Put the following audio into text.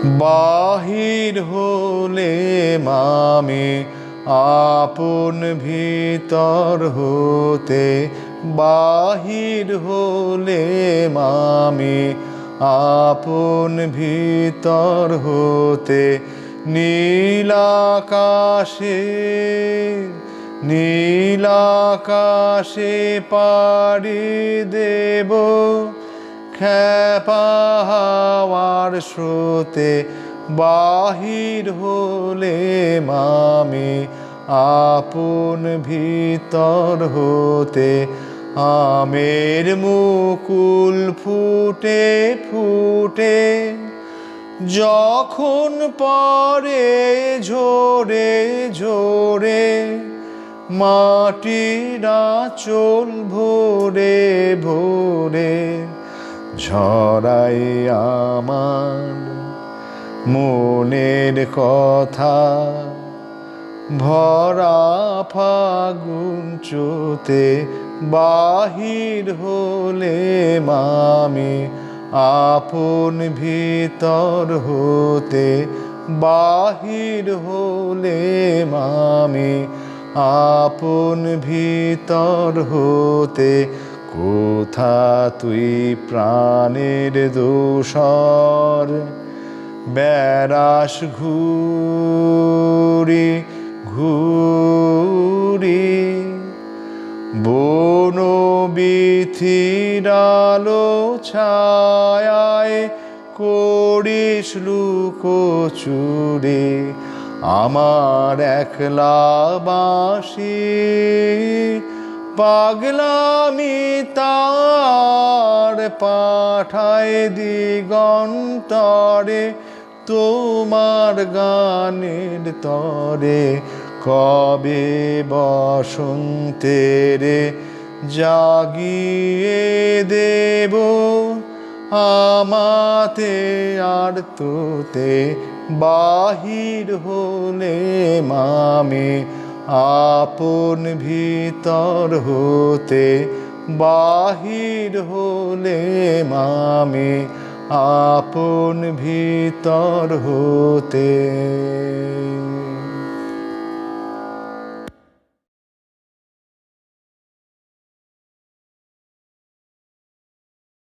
বাহির হলে মামি আপন ভিতর হতে, বাহির হলে মামি আপন ভিতর হতে, নীলাকাশে নীলাকাশে পাড়ি দেব খেপা হাওয়ার স্রোতে। বাহির হলে মামি আপন ভিতর হতে, আমের মুকুল ফুটে ফুটে যখন পরে ঝরে ঝরে, মাটির আঁচল ভরে ভরে ঝরাই আমার মনের কথা। ভরা ফাগুন চোতে বাহির হলে মামি আপন ভিতর হতে, বাহির হলে মামি আপন ভিতর হতে। কোথা তুই প্রাণের দোসর বেড়াস ঘুরি ঘুরি, বন বিথির আলো ছায়ায় করিস লুকোচুরি। আমার একলা বাঁশি পাগলামি তার পাঠায় দিগন্তরে, তোমার গানের তরে। কবে বসন্তের জাগিয়ে দেব আমাতে আর তোতে। বাহির হলে মামি আপন ভিতর হতে, বাহির হলে মামি আপন ভিতর হতে।